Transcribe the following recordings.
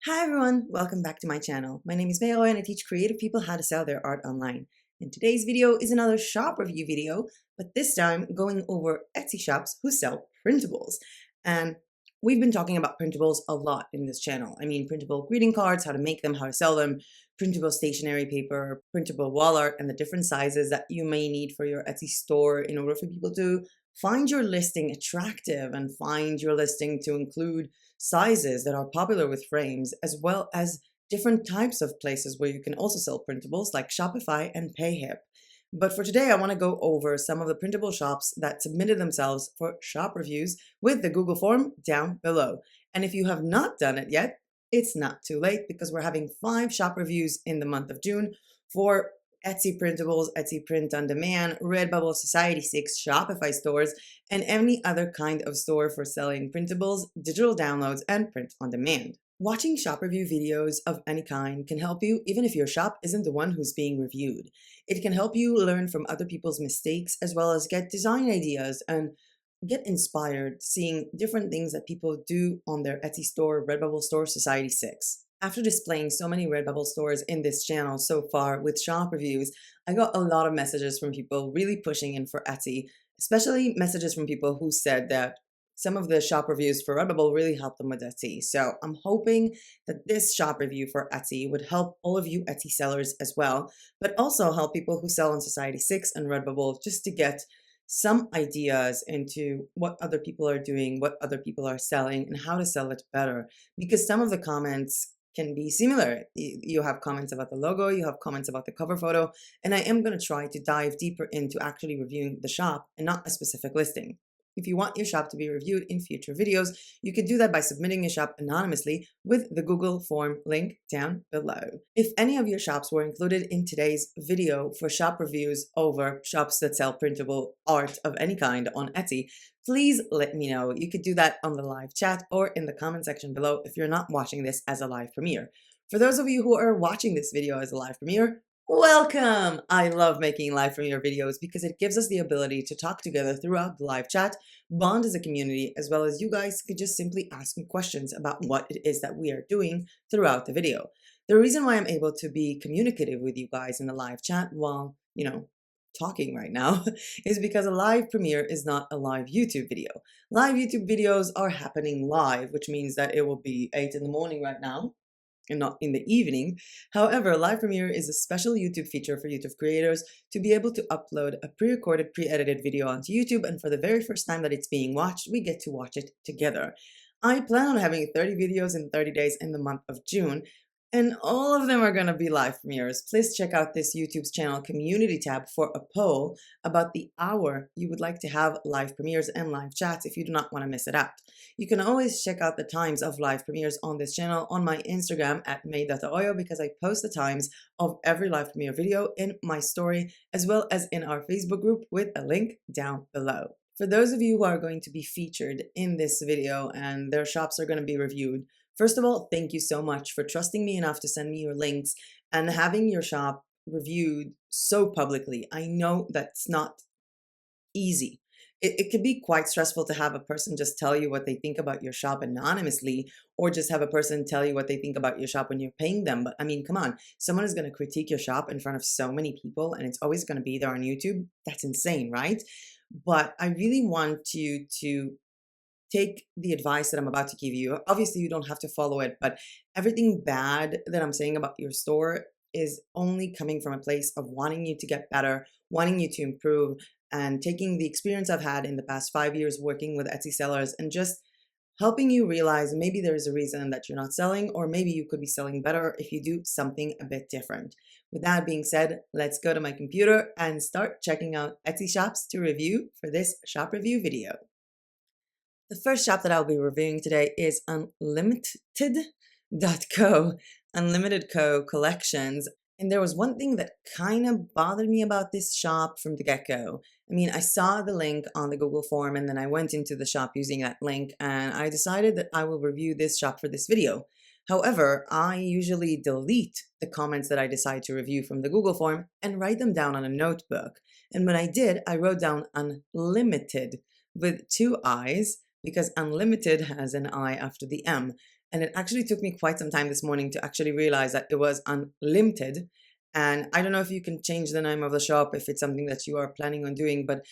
Hi everyone, welcome back to my channel. My name is MeyAroyo and I teach creative people how to sell their art online. And today's video is another shop review video, but this time going over Etsy shops who sell printables. And we've been talking about printables a lot in this channel. I mean, printable greeting cards, how to make them, how to sell them, printable stationery paper, printable wall art, and the different sizes that you may need for your Etsy store in order for people to find your listing attractive and find your listing to include sizes that are popular with frames, as well as different types of places where you can also sell printables like Shopify and PayHip. But for today, I want to go over some of the printable shops that submitted themselves for shop reviews with the Google form down below. And if you have not done it yet, it's not too late because we're having 5 shop reviews in the month of June for Etsy printables, Etsy print on demand, Redbubble, Society6, Shopify stores, and any other kind of store for selling printables, digital downloads, and print on demand. Watching shop review videos of any kind can help you even if your shop isn't the one who's being reviewed. It can help you learn from other people's mistakes as well as get design ideas and get inspired seeing different things that people do on their Etsy store, Redbubble store, Society6. After displaying so many Redbubble stores in this channel so far with shop reviews, I got a lot of messages from people really pushing in for Etsy, especially messages from people who said that some of the shop reviews for Redbubble really helped them with Etsy. So I'm hoping that this shop review for Etsy would help all of you Etsy sellers as well, but also help people who sell on Society6 and Redbubble just to get some ideas into what other people are doing, what other people are selling, and how to sell it better. Because some of the comments can be similar. You have comments about the logo, you have comments about the cover photo, and I am going to try to dive deeper into actually reviewing the shop and not a specific listing. If you want your shop to be reviewed in future videos, you can do that by submitting your shop anonymously with the Google form link down below. If any of your shops were included in today's video for shop reviews over shops that sell printable art of any kind on Etsy, please let me know. You could do that on the live chat or in the comment section below if you're not watching this as a live premiere. For those of you who are watching this video as a live premiere, welcome! I love making live premiere videos because it gives us the ability to talk together throughout the live chat, bond as a community, as well as you guys could just simply ask me questions about what it is that we are doing throughout the video. The reason why I'm able to be communicative with you guys in the live chat while, talking right now is because a live premiere is not a live YouTube video. Live YouTube videos are happening live, which means that it will be 8 in the morning right now and not in the evening. However, live premiere is a special YouTube feature for YouTube creators to be able to upload a pre-recorded, pre-edited video onto YouTube, and for the very first time that it's being watched, we get to watch it together. I plan on having 30 videos in 30 days in the month of June, and all of them are going to be live premieres. Please check out this YouTube's channel community tab for a poll about the hour you would like to have live premieres and live chats if you do not want to miss it out. You can always check out the times of live premieres on this channel on my Instagram at MeyAroyo because I post the times of every live premiere video in my story as well as in our Facebook group with a link down below. For those of you who are going to be featured in this video and their shops are going to be reviewed, first of all, thank you so much for trusting me enough to send me your links and having your shop reviewed so publicly. I know that's not easy. It can be quite stressful to have a person just tell you what they think about your shop anonymously, or just have a person tell you what they think about your shop when you're paying them. But I mean, come on, someone is going to critique your shop in front of so many people and it's always going to be there on YouTube. That's insane, right? But I really want you to take the advice that I'm about to give you. Obviously, you don't have to follow it, but everything bad that I'm saying about your store is only coming from a place of wanting you to get better, wanting you to improve, and taking the experience I've had in the past 5 years working with Etsy sellers and just helping you realize maybe there's a reason that you're not selling, or maybe you could be selling better if you do something a bit different. With that being said, let's go to my computer and start checking out Etsy shops to review for this shop review video. The first shop that I'll be reviewing today is Unlimited.co, Unlimited Co. Collections. And there was one thing that kind of bothered me about this shop from the get-go. I mean, I saw the link on the Google form and then I went into the shop using that link and I decided that I will review this shop for this video. However, I usually delete the comments that I decide to review from the Google form and write them down on a notebook. And when I did, I wrote down Unlimited with 2 I's because unlimited has an I after the M. And it actually took me quite some time this morning to actually realize that it was unlimited. And I don't know if you can change the name of the shop if it's something that you are planning on doing, but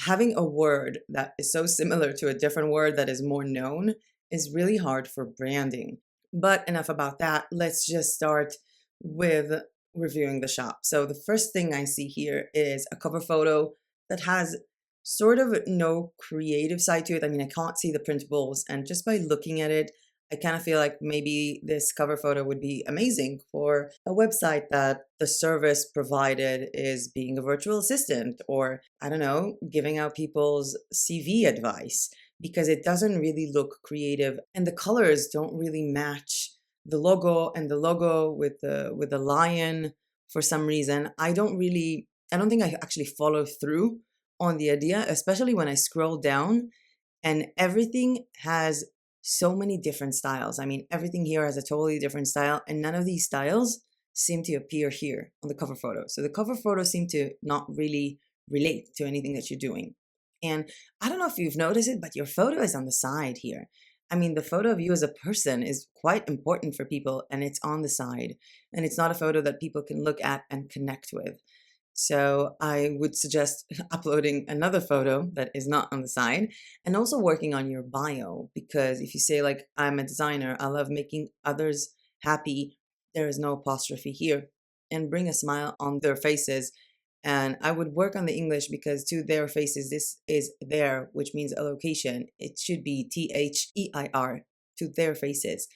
having a word that is so similar to a different word that is more known is really hard for branding. But enough about that. Let's just start with reviewing the shop. So the first thing I see here is a cover photo that has sort of no creative side to it. I mean, I can't see the printables, and just by looking at it, I kind of feel like maybe this cover photo would be amazing for a website that the service provided is being a virtual assistant, or I don't know, giving out people's CV advice, because it doesn't really look creative and the colors don't really match the logo, and the logo with the lion for some reason. I don't think I actually follow through on the idea, especially when I scroll down and everything has so many different styles. I mean, everything here has a totally different style, and none of these styles seem to appear here on the cover photo. So the cover photos seem to not really relate to anything that you're doing. And I don't know if you've noticed it, but your photo is on the side here. I mean, the photo of you as a person is quite important for people, and it's on the side. And it's not a photo that people can look at and connect with. So I would suggest uploading another photo that is not on the side, and also working on your bio, because if you say like, I'm a designer, I love making others happy, there is no apostrophe here, and bring a smile on their faces. And I would work on the English, because to their faces, this is there, which means a location. It should be THEIR, to their faces.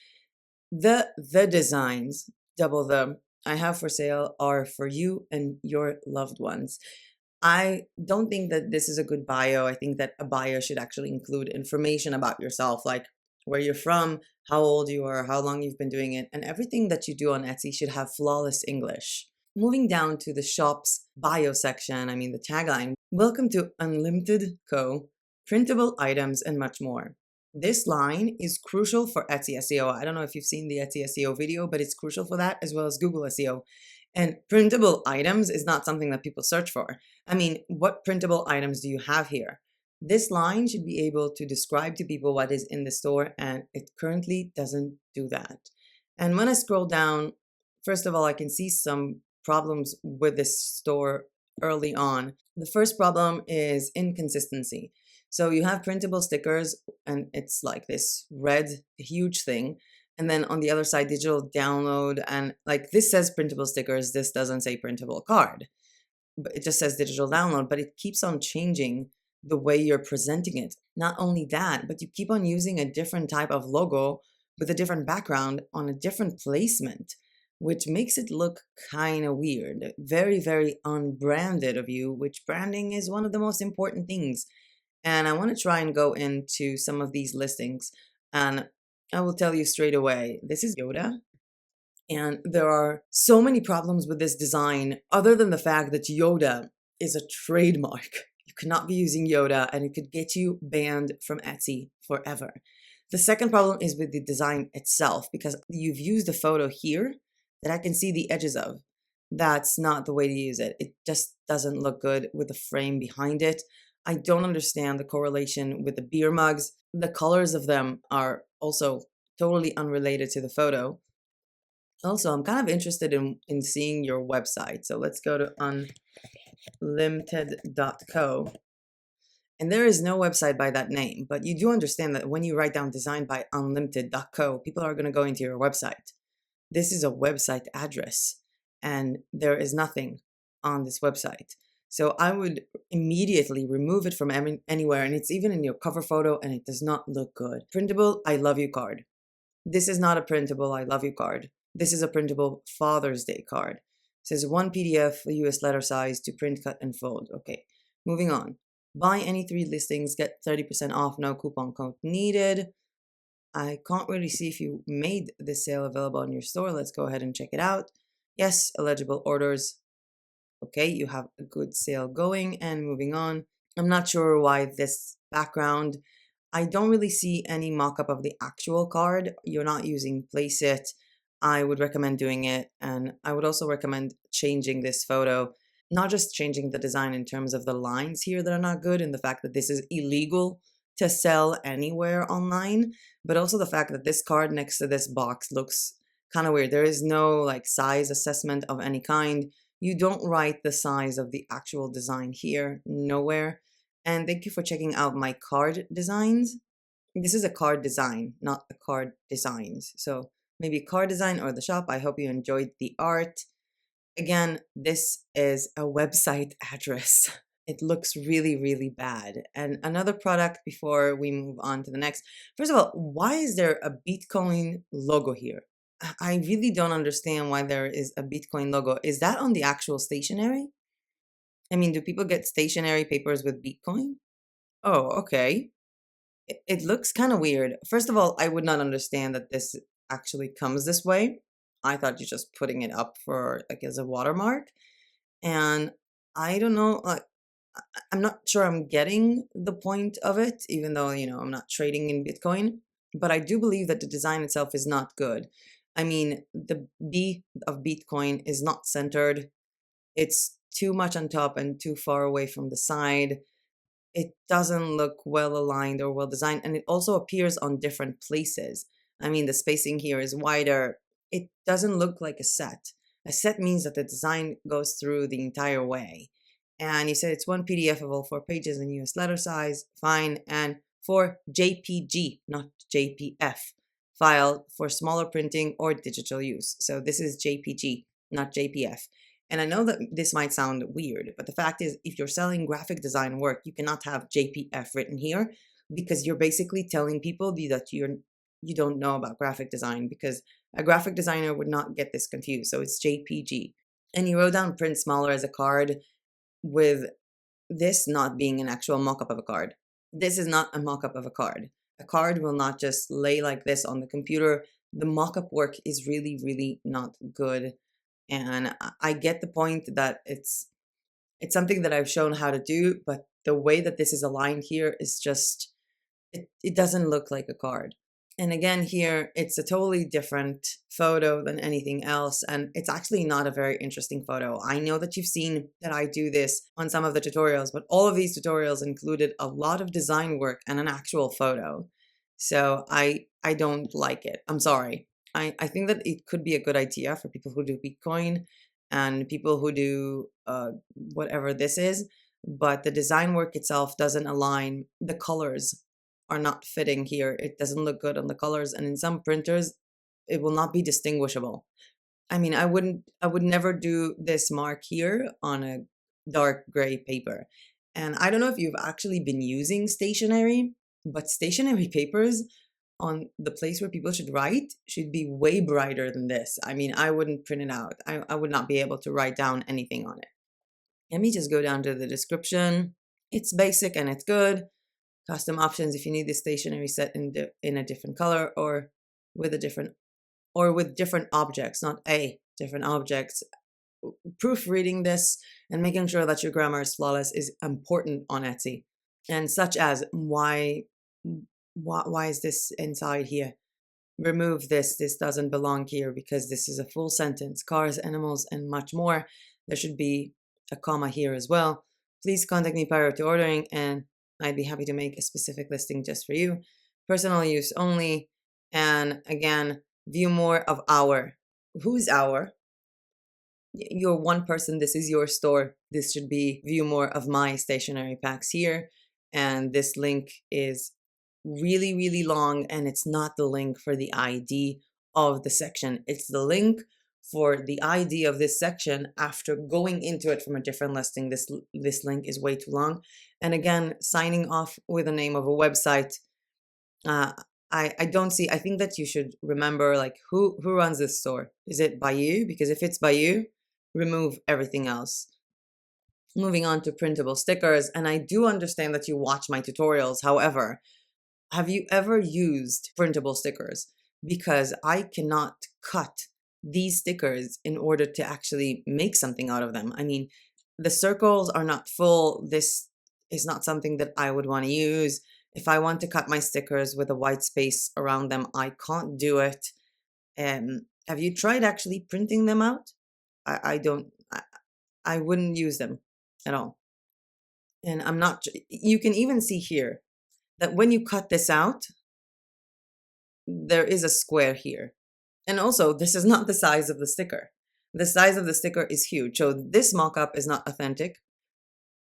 The designs, double the, I have for sale are for you and your loved ones. I don't think that this is a good bio. I think that a bio should actually include information about yourself, like where you're from, how old you are, how long you've been doing it, and everything that you do on Etsy should have flawless English. Moving down to the shop's bio section, I mean the tagline, welcome to Unlimited Co., printable items, and much more. This line is crucial for Etsy SEO. I don't know if you've seen the Etsy SEO video, but it's crucial for that, as well as Google SEO. And printable items is not something that people search for. I mean, what printable items do you have here? This line should be able to describe to people what is in the store, and it currently doesn't do that. And when I scroll down, first of all, I can see some problems with this store early on. The first problem is inconsistency. So you have printable stickers, and it's like this red, huge thing. And then on the other side, digital download, and like this says printable stickers, this doesn't say printable card. But it just says digital download, but it keeps on changing the way you're presenting it. Not only that, but you keep on using a different type of logo with a different background on a different placement, which makes it look kind of weird. Very, very unbranded of you, which branding is one of the most important things. And I want to try and go into some of these listings, and I will tell you straight away, this is Yoda. And there are so many problems with this design, other than the fact that Yoda is a trademark. You cannot be using Yoda, and it could get you banned from Etsy forever. The second problem is with the design itself, because you've used a photo here that I can see the edges of. That's not the way to use it. It just doesn't look good with the frame behind it. I don't understand the correlation with the beer mugs. The colors of them are also totally unrelated to the photo. Also, I'm kind of interested in seeing your website. So let's go to unlimited.co. And there is no website by that name, but you do understand that when you write down designed by unlimited.co, people are going to go into your website. This is a website address, and there is nothing on this website. So I would immediately remove it from anywhere, and it's even in your cover photo, and it does not look good. Printable I love you card. This is not a printable I love you card. This is a printable Father's Day card. It says 1 PDF, US letter size to print, cut, and fold. Okay, moving on. Buy any 3 listings, get 30% off, no coupon code needed. I can't really see if you made this sale available on your store. Let's go ahead and check it out. Yes, eligible orders. Okay, you have a good sale going, and moving on. I'm not sure why this background. I don't really see any mock-up of the actual card. You're not using Placeit. I would recommend doing it, and I would also recommend changing this photo. Not just changing the design in terms of the lines here that are not good, and the fact that this is illegal to sell anywhere online, but also the fact that this card next to this box looks kind of weird. There is no like size assessment of any kind. You don't write the size of the actual design here, nowhere. And thank you for checking out my card designs. This is a card design, not a card designs. So maybe card design or the shop. I hope you enjoyed the art. Again, this is a website address. It looks really, really bad. And another product before we move on to the next. First of all, why is there a Bitcoin logo here? I really don't understand why there is a Bitcoin logo. Is that on the actual stationery? I mean, do people get stationery papers with Bitcoin? Oh, okay. It looks kind of weird. First of all, I would not understand that this actually comes this way. I thought you're just putting it up for like as a watermark. And I don't know, like I'm not sure I'm getting the point of it, even though, I'm not trading in Bitcoin. But I do believe that the design itself is not good. I mean, the B of Bitcoin is not centered. It's too much on top and too far away from the side. It doesn't look well aligned or well designed, and it also appears on different places. I mean, the spacing here is wider. It doesn't look like a set. A set means that the design goes through the entire way. And you said it's one PDF of all 4 pages in US letter size, fine, and for JPG, not JPF, file for smaller printing or digital use. So this is JPG, not JPF. And I know that this might sound weird, but the fact is, if you're selling graphic design work, you cannot have JPF written here because you're basically telling people that you don't know about graphic design, because a graphic designer would not get this confused. So it's JPG. And you wrote down print smaller as a card, with this not being an actual mock-up of a card. This is not a mock-up of a card. A card will not just lay like this on the computer. The mock-up work is really, really not good. And I get the point that it's something that I've shown how to do, but the way that this is aligned here is just, it doesn't look like a card. And again, here, it's a totally different photo than anything else, and it's actually not a very interesting photo. I know that you've seen that I do this on some of the tutorials, but all of these tutorials included a lot of design work and an actual photo. So I don't like it. I'm sorry. I think that it could be a good idea for people who do Bitcoin and people who do whatever this is, but the design work itself doesn't align. The colors are not fitting here. It doesn't look good on the colors, and in some printers, it will not be distinguishable. I mean, I would never do this mark here on a dark gray paper. And I don't know if you've actually been using stationery, but stationery papers on the place where people should write should be way brighter than this. I mean, I wouldn't print it out. I would not be able to write down anything on it. Let me just go down to the description. It's basic and it's good. Custom options if you need the stationery set in a different color or with different objects, not different objects. Proofreading this and making sure that your grammar is flawless is important on Etsy. And such as why is this inside here? Remove this. This doesn't belong here because this is a full sentence. Cars, animals, and much more. There should be a comma here as well. Please contact me prior to ordering and I'd be happy to make a specific listing just for you. Personal use only. And again, view more of our. Who's our? You're one person. This is your store. This should be view more of my stationery packs here. And this link is really, really long, and it's not the link for the ID of the section. It's the link for the ID of this section after going into it from a different listing. This link is way too long. And again, signing off with the name of a website. I don't see. I think that you should remember like who runs this store. Is it by you? Because if it's by you, remove everything else. Moving on to printable stickers, and I do understand that you watch my tutorials. However, have you ever used printable stickers? Because I cannot cut these stickers in order to actually make something out of them. I mean, the circles are not full. This is not something that I would want to use. If I want to cut my stickers with a white space around them, I can't do it. Have you tried actually printing them out? I wouldn't use them at all. And I'm not, you can even see here, that when you cut this out, there is a square here. And also, this is not the size of the sticker. The size of the sticker is huge. So this mock-up is not authentic.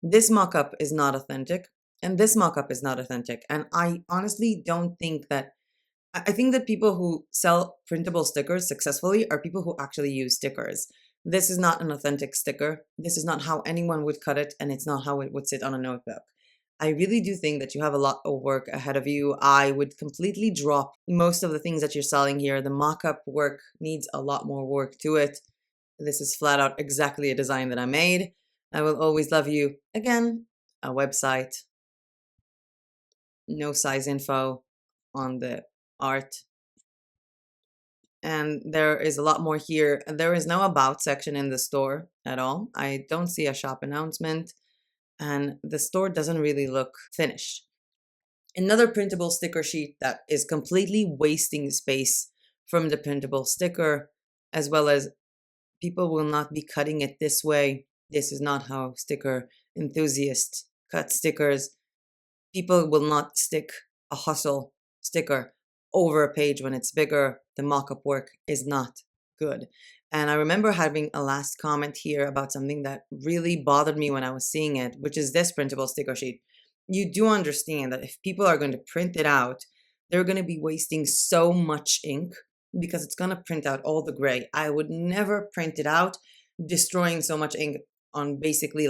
This mock-up is not authentic. And this mock-up is not authentic. And I honestly don't think that, I think that people who sell printable stickers successfully are people who actually use stickers. This is not an authentic sticker. This is not how anyone would cut it, and it's not how it would sit on a notebook. I really do think that you have a lot of work ahead of you. I would completely drop most of the things that you're selling here. The mock-up work needs a lot more work to it. This is flat out exactly a design that I made. I will always love you. Again, a website, no size info on the art. And there is a lot more here. There is no about section in the store at all. I don't see a shop announcement, and the store doesn't really look finished. Another printable sticker sheet that is completely wasting space from the printable sticker, as well as people will not be cutting it this way. This is not how sticker enthusiasts cut stickers. People will not stick a hustle sticker over a page when it's bigger. The mock-up work is not good. And I remember having a last comment here about something that really bothered me when I was seeing it, which is this printable sticker sheet. You do understand that if people are going to print it out, they're going to be wasting so much ink because it's going to print out all the gray. I would never print it out, destroying so much ink on basically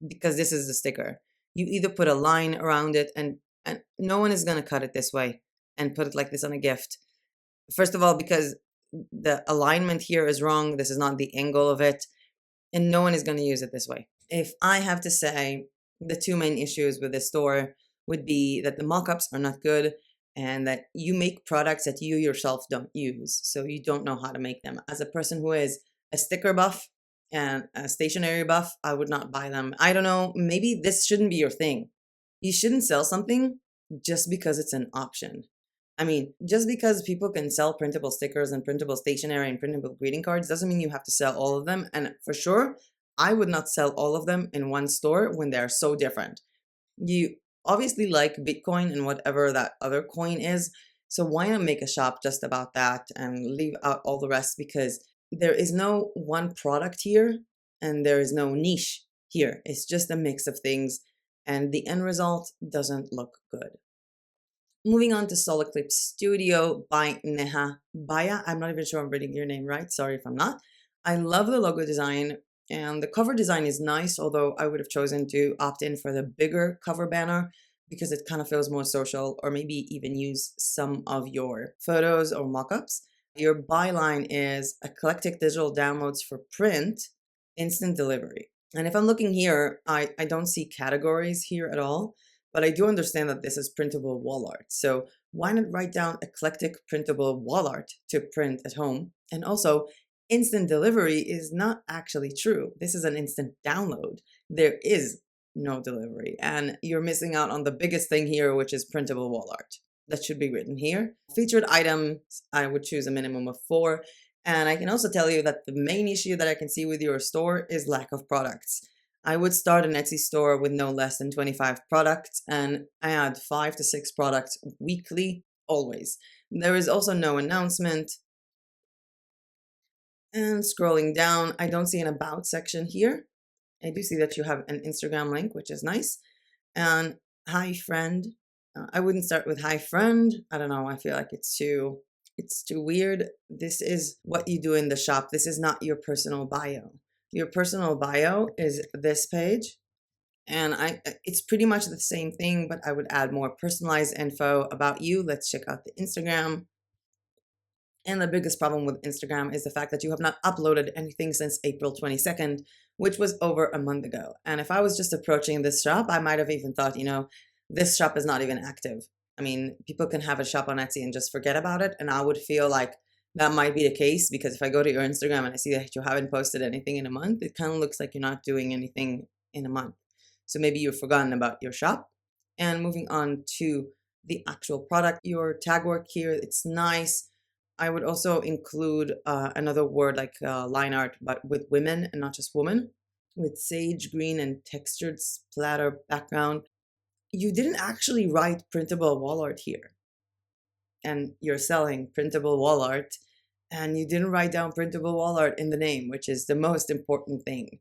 because this is the sticker. You either put a line around it, and no one is going to cut it this way and put it like this on a gift. First of all, because the alignment here is wrong. This is not the angle of it, and no one is going to use it this way. If I have to say, the two main issues with this store would be that the mock-ups are not good and that you make products that you yourself don't use, so you don't know how to make them. As a person who is a sticker buff and a stationery buff, I would not buy them. I don't know, maybe this shouldn't be your thing. You shouldn't sell something just because it's an option. I mean, just because people can sell printable stickers and printable stationery and printable greeting cards doesn't mean you have to sell all of them. And for sure, I would not sell all of them in one store when they're so different. You obviously like Bitcoin and whatever that other coin is, so why not make a shop just about that and leave out all the rest? Because there is no one product here and there is no niche here. It's just a mix of things, and the end result doesn't look good. Moving on to Solar Clip Studio by Neha Baya. I'm not even sure I'm reading your name right. Sorry if I'm not. I love the logo design, and the cover design is nice, although I would have chosen to opt in for the bigger cover banner because it kind of feels more social, or maybe even use some of your photos or mock-ups. Your byline is eclectic digital downloads for print, instant delivery. And if I'm looking here, I don't see categories here at all. But I do understand that this is printable wall art. So why not write down eclectic printable wall art to print at home? And also, instant delivery is not actually true. This is an instant download. There is no delivery. And you're missing out on the biggest thing here, which is printable wall art. That should be written here. Featured items, I would choose a minimum of 4. And I can also tell you that the main issue that I can see with your store is lack of products. I would start an Etsy store with no less than 25 products, and I add 5 to 6 products weekly, always. There is also no announcement. And scrolling down, I don't see an about section here. I do see that you have an Instagram link, which is nice. And hi friend. I wouldn't start with hi friend. I don't know, I feel like it's too weird. This is what you do in the shop. This is not your personal bio. Your personal bio is this page, and it's pretty much the same thing, but I would add more personalized info about you. Let's check out the Instagram. And the biggest problem with Instagram is the fact that you have not uploaded anything since April 22nd, which was over a month ago. And if I was just approaching this shop, I might have even thought, this shop is not even active. I mean, people can have a shop on Etsy and just forget about it, and I would feel like that might be the case, because if I go to your Instagram and I see that you haven't posted anything in a month, it kind of looks like you're not doing anything in a month. So maybe you've forgotten about your shop. And moving on to the actual product, your tag work here, it's nice. I would also include another word like line art, but with women and not just woman, with sage green and textured splatter background. you didn't actually write printable wall art here. And you're selling printable wall art, and you didn't write down printable wall art in the name, which is the most important thing.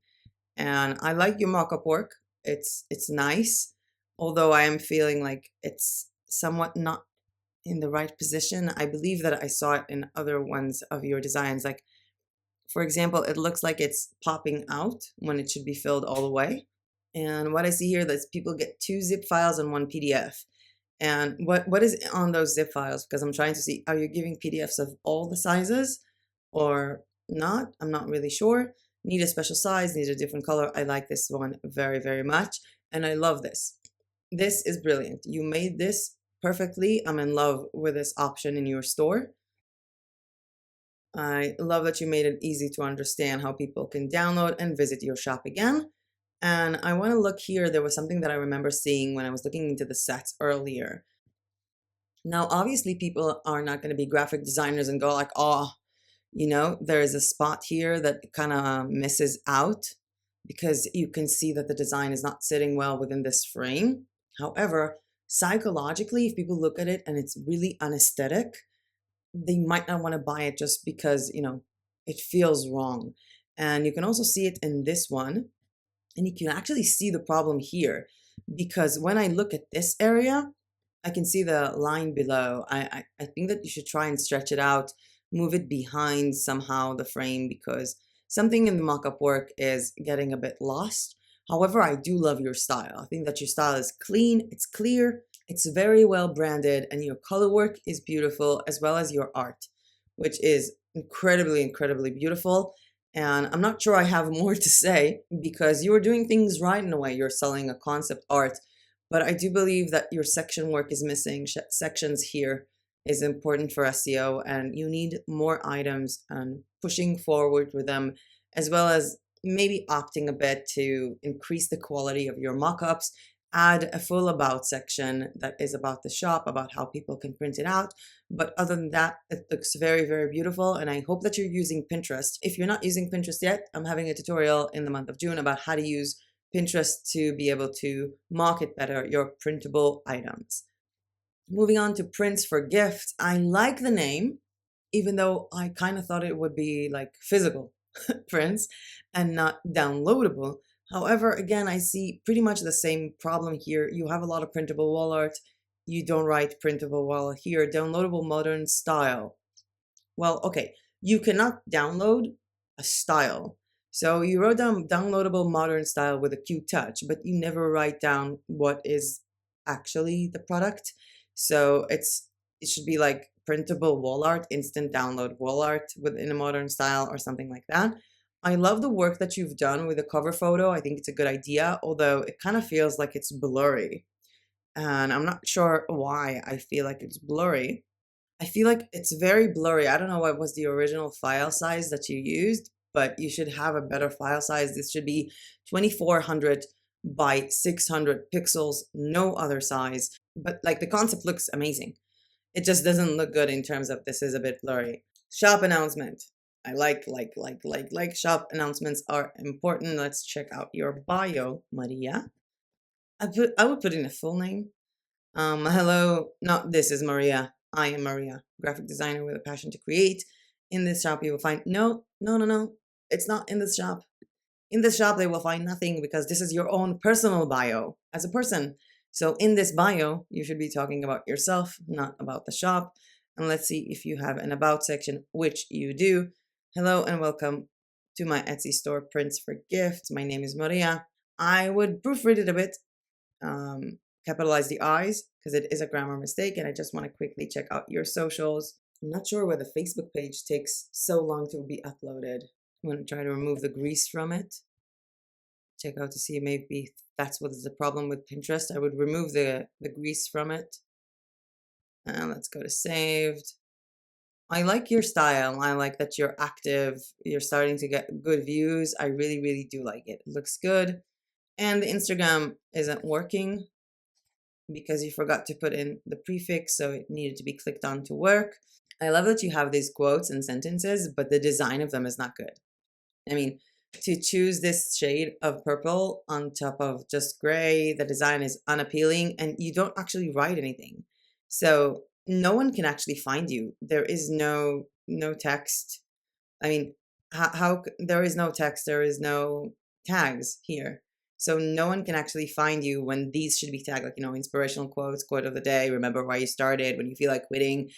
And I like your mock-up work. It's nice, although I am feeling like it's somewhat not in the right position. I believe that I saw it in other ones of your designs. Like, for example, it looks like it's popping out when it should be filled all the way. And what I see here is people get 2 zip files and 1 PDF. And what is on those zip files? Because I'm trying to see, are you giving PDFs of all the sizes or not? I'm not really sure. Need a special size, need a different color. I like this one very, very much. And I love this. This is brilliant. You made this perfectly. I'm in love with this option in your store. I love that you made it easy to understand how people can download and visit your shop again. And I want to look here. There was something that I remember seeing when I was looking into the sets earlier. Now, obviously, people are not going to be graphic designers and go like, oh, you know, there is a spot here that kind of misses out because you can see that the design is not sitting well within this frame. However, psychologically, if people look at it and it's really unaesthetic, they might not want to buy it just because, you know, it feels wrong. And you can also see it in this one. And you can actually see the problem here because when I look at this area, I can see the line below. I think that you should try and stretch it out, move it behind somehow the frame because something in the mock-up work is getting a bit lost. However, I do love your style. I think that your style is clean, it's clear, it's very well branded, and your color work is beautiful as well as your art, which is incredibly, incredibly beautiful. And I'm not sure I have more to say because you are doing things right in a way. You're selling a concept art, but I do believe that your section work is missing. Sections here is important for SEO, and you need more items and pushing forward with them, as well as maybe opting a bit to increase the quality of your mockups. Add a full about section that is about the shop, about how people can print it out. But other than that, it looks very, very beautiful. And I hope that you're using Pinterest. If you're not using Pinterest yet, I'm having a tutorial in the month of June about how to use Pinterest to be able to market better your printable items. Moving on to prints for gifts. I like the name, even though I kind of thought it would be like physical prints and not downloadable. However, again, I see pretty much the same problem here. You have a lot of printable wall art. You don't write printable wall here. Downloadable modern style. Well, okay, you cannot download a style. So you wrote down downloadable modern style with a cute touch, but you never write down what is actually the product. So it should be like printable wall art, instant download wall art within a modern style or something like that. I love the work that you've done with the cover photo. I think it's a good idea, although it kind of feels like it's blurry. And I'm not sure why I feel like it's blurry. I feel like it's very blurry. I don't know what was the original file size that you used, but you should have a better file size. This should be 2400 by 600 pixels, no other size. But like the concept looks amazing. It just doesn't look good in terms of this is a bit blurry. Shop announcement. I like shop announcements are important. Let's check out your bio, Maria. I would put in a full name. Hello, no, this is Maria. I am Maria, graphic designer with a passion to create. In this shop, you will find no. It's not in this shop. In this shop, they will find nothing because this is your own personal bio as a person. So in this bio, you should be talking about yourself, not about the shop. And let's see if you have an about section, which you do. Hello and welcome to my Etsy store, Prints for Gifts. My name is Maria. I would proofread it a bit, capitalize the I's because it is a grammar mistake, and I just want to quickly check out your socials. I'm not sure why the Facebook page takes so long to be uploaded. I'm going to try to remove the grease from it. Check out to see maybe that's what is the problem with Pinterest. I would remove the grease from it. And let's go to saved. I like your style. I like that you're active. You're starting to get good views. I really, really do like it. It looks good. And the Instagram isn't working because you forgot to put in the prefix, so it needed to be clicked on to work. I love that you have these quotes and sentences, but the design of them is not good. I mean, to choose this shade of purple on top of just gray. The design is unappealing and you don't actually write anything. So no one can actually find you. There is no text. I mean, how there is no text, there is no tags here. So no one can actually find you when these should be tagged, like, inspirational quotes, quote of the day, remember why you started, when you feel like quitting,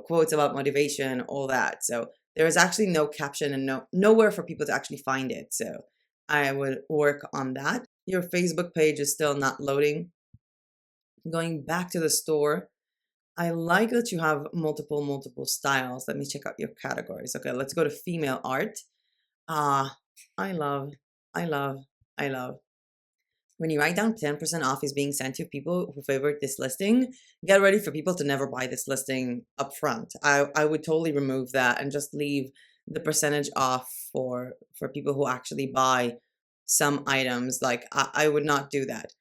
quotes about motivation, all that. So there is actually no caption and nowhere for people to actually find it. So I would work on that. Your Facebook page is still not loading. Going back to the store, I like that you have multiple styles. Let me check out your categories. Okay, let's go to female art. I love, I love, I love. When you write down 10% off is being sent to people who favorite this listing, get ready for people to never buy this listing up front. I would totally remove that and just leave the percentage off for people who actually buy some items. Like I would not do that.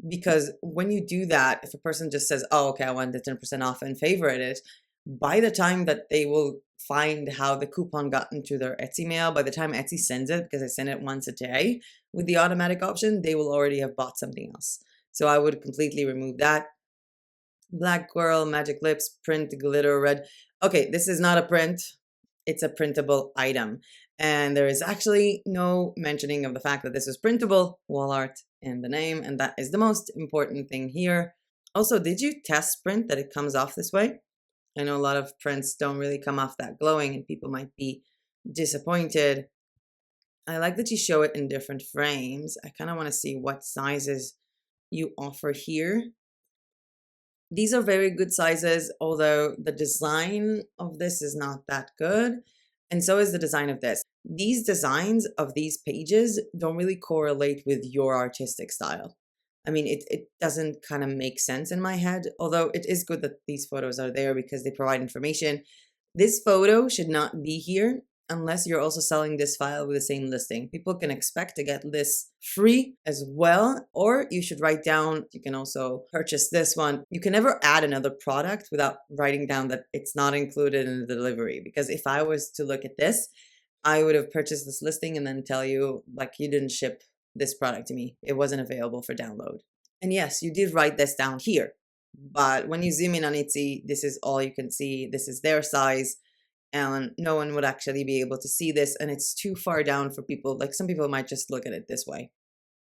Because when you do that, if a person just says, oh, okay, I want the 10% off and favorite it, by the time that they will find how the coupon got into their Etsy mail, by the time Etsy sends it, because I send it once a day with the automatic option, they will already have bought something else. So I would completely remove that. Black Girl, Magic Lips, Print, Glitter, Red. Okay, this is not a print. It's a printable item. And there is actually no mentioning of the fact that this is printable wall art in the name, and that is the most important thing here. Also, did you test print that it comes off this way? I know a lot of prints don't really come off that glowing and people might be disappointed. I like that you show it in different frames. I kind of want to see what sizes you offer here. These are very good sizes, although the design of this is not that good. And so is the design of this. These designs of these pages don't really correlate with your artistic style. I mean, it doesn't kind of make sense in my head, although it is good that these photos are there because they provide information. This photo should not be here unless you're also selling this file with the same listing. People can expect to get this free as well, or you should write down, you can also purchase this one. You can never add another product without writing down that it's not included in the delivery, because if I was to look at this, I would have purchased this listing and then tell you, like, you didn't ship this product to me. It wasn't available for download. And yes, you did write this down here, but when you zoom in on Etsy, this is all you can see. This is their size, and no one would actually be able to see this, and it's too far down for people. Like, some people might just look at it this way.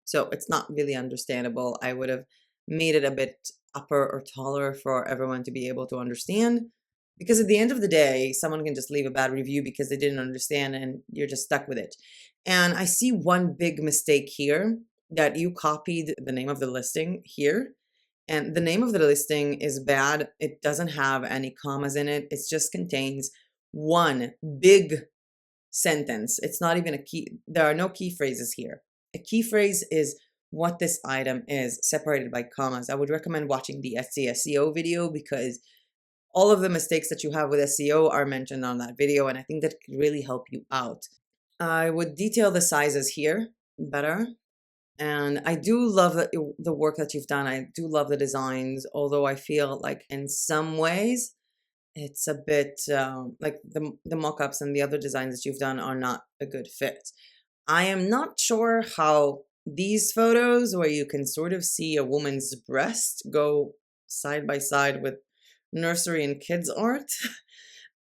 So it's not really understandable. I would have made it a bit upper or taller for everyone to be able to understand. Because at the end of the day, someone can just leave a bad review because they didn't understand and you're just stuck with it. And I see one big mistake here, that you copied the name of the listing here. And the name of the listing is bad. It doesn't have any commas in it. It just contains one big sentence. It's not even a key. There are no key phrases here. A key phrase is what this item is, separated by commas. I would recommend watching the Etsy SEO video because all of the mistakes that you have with SEO are mentioned on that video, and I think that could really help you out. I would detail the sizes here better. And I do love the work that you've done. I do love the designs, although I feel like in some ways it's a bit like the mock-ups and the other designs that you've done are not a good fit. I am not sure how these photos, where you can sort of see a woman's breast go side by side with nursery and kids art.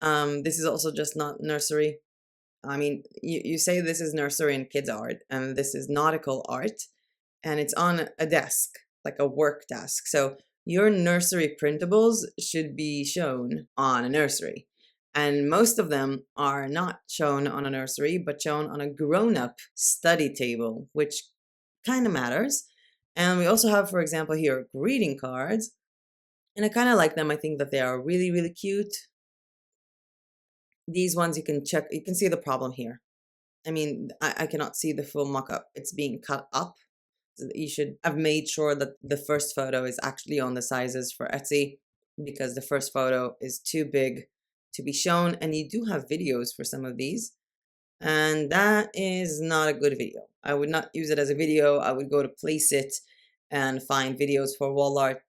This is also just not nursery. I mean, you say this is nursery and kids art, and this is nautical art, and it's on a desk, like a work desk. So your nursery printables should be shown on a nursery. And most of them are not shown on a nursery, but shown on a grown-up study table, which kind of matters. And we also have, for example, here greeting cards. And I kind of like them. I think that they are really, really cute. These ones you can check, you can see the problem here. I mean, I cannot see the full mock-up. It's being cut up. You should have made sure that the first photo is actually on the sizes for Etsy, because the first photo is too big to be shown. And you do have videos for some of these, and that is not a good video. I would not use it as a video. I would go to Place It and find videos for wall art.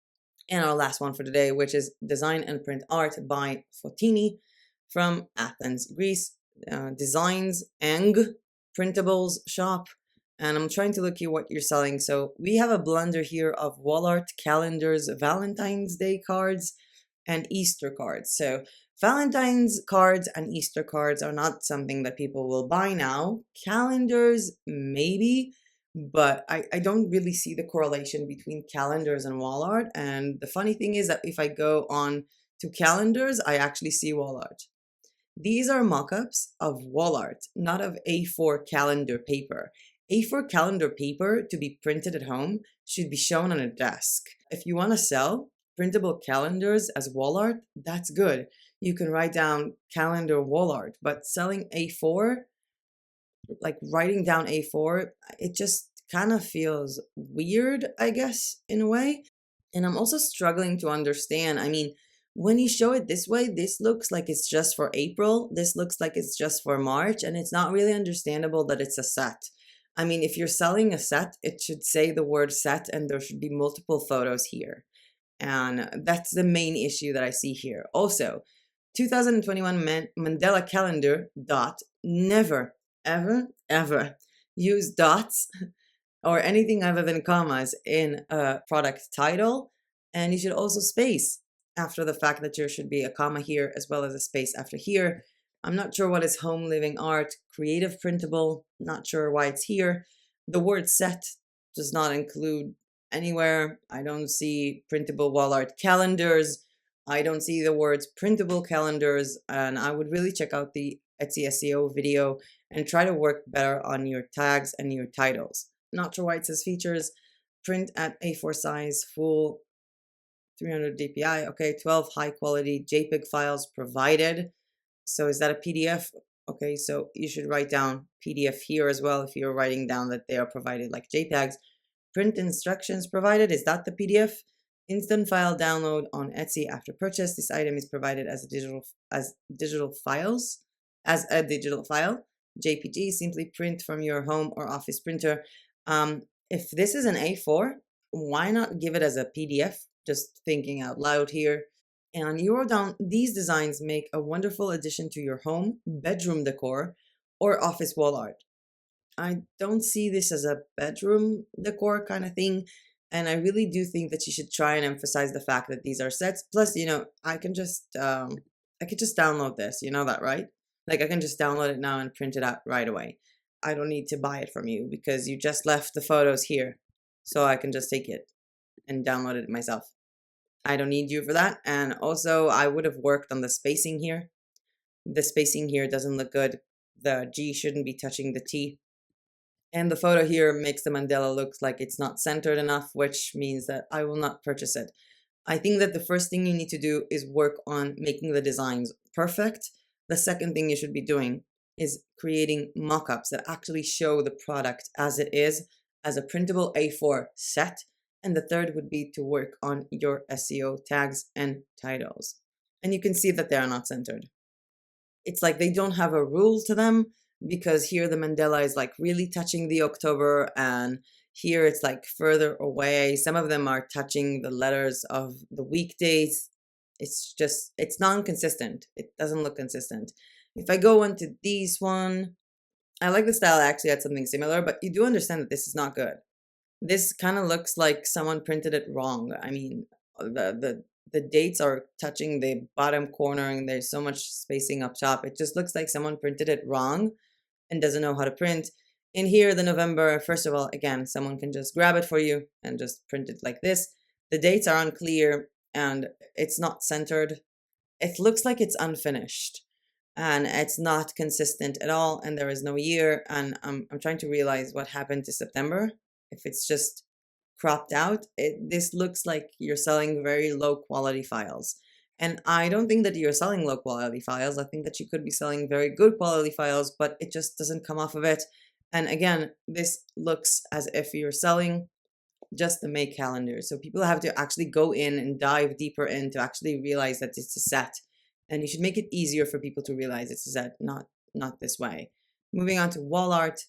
And our last one for today, which is Design and Print Art by Fotini from Athens, Greece. Designs and printables shop, and I'm trying to look here what you're selling. So we have a blender here of wall art, calendars, Valentine's Day cards, and Easter cards. So Valentine's cards and Easter cards are not something that people will buy now. Calendars, maybe, but I don't really see the correlation between calendars and wall art. And the funny thing is that if I go on to calendars, I actually see wall art. These are mock-ups of wall art, not of A4 calendar paper. A4 calendar paper to be printed at home should be shown on a desk. If you want to sell printable calendars as wall art, that's good. You can write down calendar wall art, but selling A4, like writing down A4, it just kind of feels weird, I guess, in a way. And I'm also struggling to understand. I mean, when you show it this way, this looks like it's just for April. This looks like it's just for March, and it's not really understandable that it's a set. I mean, if you're selling a set, it should say the word set, and there should be multiple photos here. And that's the main issue that I see here. Also, 2021 Mandela calendar dot, never, ever, ever use dots or anything other than commas in a product title. And you should also space after the fact that there should be a comma here as well as a space after here. I'm not sure what is home living art, creative printable, not sure why it's here. The word set does not include anywhere. I don't see printable wall art calendars. I don't see the words printable calendars, and I would really check out the Etsy SEO video and try to work better on your tags and your titles. Not sure why it says features, print at A4 size, full 300 dpi, okay, 12 high quality JPEG files provided. So is that a PDF? Okay, so you should write down PDF here as well if you're writing down that they are provided like JPEGs. Print instructions provided, is that the PDF? Instant file download on Etsy after purchase. This item is provided as a digital file. JPG, simply print from your home or office printer. If this is an A4, why not give it as a PDF? Just thinking out loud here. And you wrote down, these designs make a wonderful addition to your home, bedroom decor, or office wall art. I don't see this as a bedroom decor kind of thing. And I really do think that you should try and emphasize the fact that these are sets. Plus, I could just download this. You know that, right? Like I can just download it now and print it out right away. I don't need to buy it from you because you just left the photos here. So I can just take it and download it myself. I don't need you for that. And also I would have worked on the spacing here. The spacing here doesn't look good. The G shouldn't be touching the T. And the photo here makes the mandala look like it's not centered enough, which means that I will not purchase it. I think that the first thing you need to do is work on making the designs perfect. The second thing you should be doing is creating mock-ups that actually show the product as it is, as a printable A4 set. And the third would be to work on your SEO tags and titles. And you can see that they are not centered. It's like they don't have a rule to them, because here the mandala is like really touching the October, and here it's like further away. Some of them are touching the letters of the weekdays. It's non-consistent. It doesn't look consistent. If I go into this one, I like the style. I actually had something similar, but you do understand that this is not good. This kind of looks like someone printed it wrong. I mean, the dates are touching the bottom corner and there's so much spacing up top. It just looks like someone printed it wrong and doesn't know how to print. In here, the November, first of all, again, someone can just grab it for you and just print it like this. The dates are unclear and it's not centered. It looks like it's unfinished and it's not consistent at all, and there is no year. And I'm trying to realize what happened to September. If it's just cropped out, this looks like you're selling very low quality files. And I don't think that you're selling low quality files. I think that you could be selling very good quality files, but it just doesn't come off of it. And again, this looks as if you're selling just the May calendar. So people have to actually go in and dive deeper in to actually realize that it's a set. And you should make it easier for people to realize it's a set, not this way. Moving on to wall art.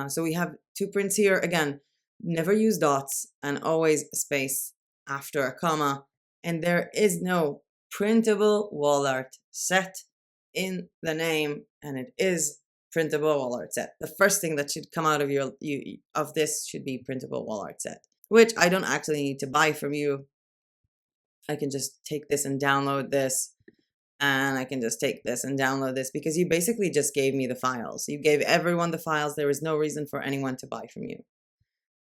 So we have two prints here. Again, never use dots and always space after a comma. And there is no printable wall art set in the name, and it is printable wall art set. The first thing that should come out of of this should be printable wall art set, which I don't actually need to buy from you. I can just take this and download this, and I can just take this and download this, because you basically just gave me the files. You gave everyone the files. There is no reason for anyone to buy from you.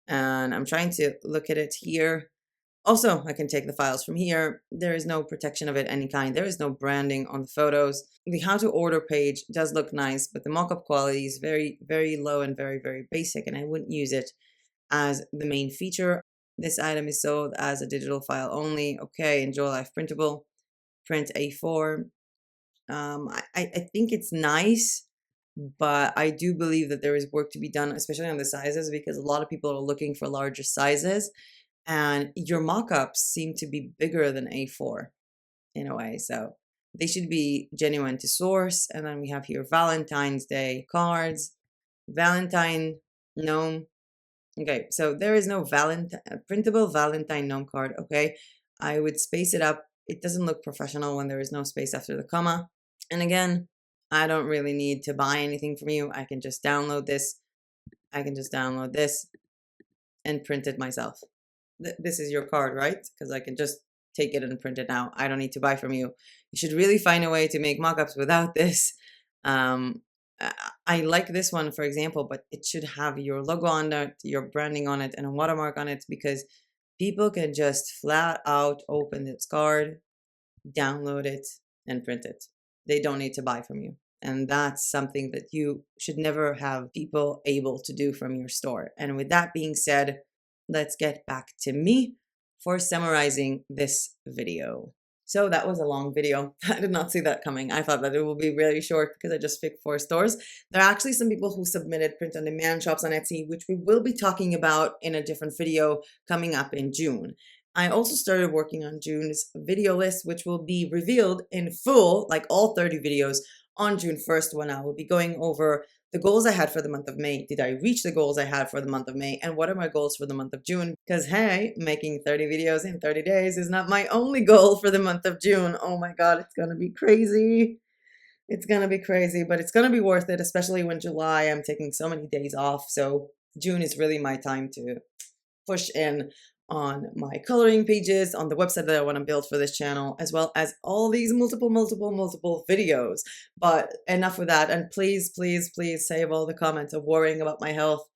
And I'm trying to look at it here. Also, I can take the files from here. There is no protection of it any kind. There is no branding on the photos. The how to order page does look nice, but the mockup quality is very, very low and very, very basic, and I wouldn't use it as the main feature. This item is sold as a digital file only. Okay, enjoy life printable. Print A4. I think it's nice, but I do believe that there is work to be done, especially on the sizes, because a lot of people are looking for larger sizes, and your mock-ups seem to be bigger than A4 in a way, so they should be genuine to source. And then we have here Valentine's Day cards, Valentine gnome. Okay, so there is no printable Valentine gnome card. Okay, I would space it up. It doesn't look professional when there is no space after the comma. And again, I don't really need to buy anything from you. I can just download this. I can just download this and print it myself. This is your card, right? Because I can just take it and print it now. I don't need to buy from you. You should really find a way to make mockups without this. I like this one, for example, but it should have your logo on it, your branding on it, and a watermark on it, because people can just flat out open this card, download it, and print it. They don't need to buy from you. And that's something that you should never have people able to do from your store. And with that being said, let's get back to me for summarizing this video. So that was a long video. I did not see that coming. I thought that it would be really short because I just picked 4 stores. There are actually some people who submitted print-on-demand shops on Etsy, which we will be talking about in a different video coming up in June. I also started working on June's video list, which will be revealed in full, like all 30 videos, on June 1st, when I will be going over the goals I had for the month of May. Did I reach the goals I had for the month of May? And what are my goals for the month of June? Because, hey, making 30 videos in 30 days is not my only goal for the month of June. Oh my God, it's going to be crazy. It's going to be crazy, but it's going to be worth it, especially when July, I'm taking so many days off. So June is really my time to push in on my coloring pages, on the website that I want to build for this channel, as well as all these multiple videos. But enough with that. And please, please, please save all the comments of worrying about my health.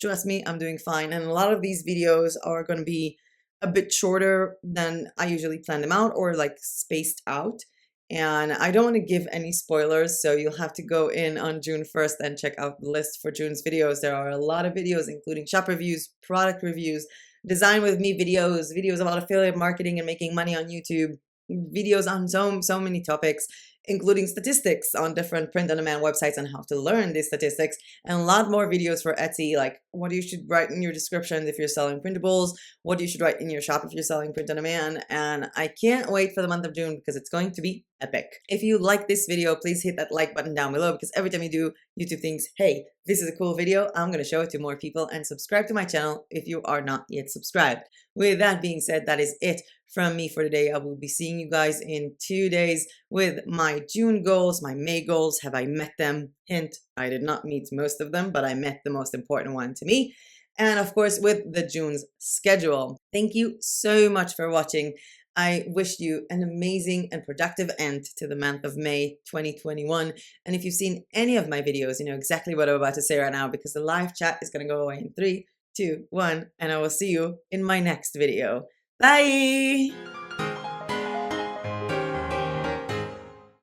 Trust me, I'm doing fine. And a lot of these videos are going to be a bit shorter than I usually plan them out, or like spaced out. And I don't want to give any spoilers, so you'll have to go in on June 1st and check out the list for June's videos. There are a lot of videos, including shop reviews, product reviews, design with me videos about affiliate marketing and making money on YouTube, videos on so many topics, including statistics on different print-on-demand websites and how to learn these statistics, and a lot more videos for Etsy, like what you should write in your description if you're selling printables, what you should write in your shop if you're selling print-on-demand. And I can't wait for the month of June because it's going to be epic. If you like this video, please hit that like button down below, because every time you do, YouTube thinks, hey, this is a cool video, I'm going to show it to more people. And subscribe to my channel if you are not yet subscribed. With that being said, that is it from me for today. I will be seeing you guys in 2 days with my June goals, my May goals. Have I met them? Hint, I did not meet most of them, but I met the most important one to me. And of course, with the June's schedule. Thank you so much for watching. I wish you an amazing and productive end to the month of May 2021. And if you've seen any of my videos, you know exactly what I'm about to say right now, because the live chat is going to go away in 3, 2, 1, and I will see you in my next video. Bye!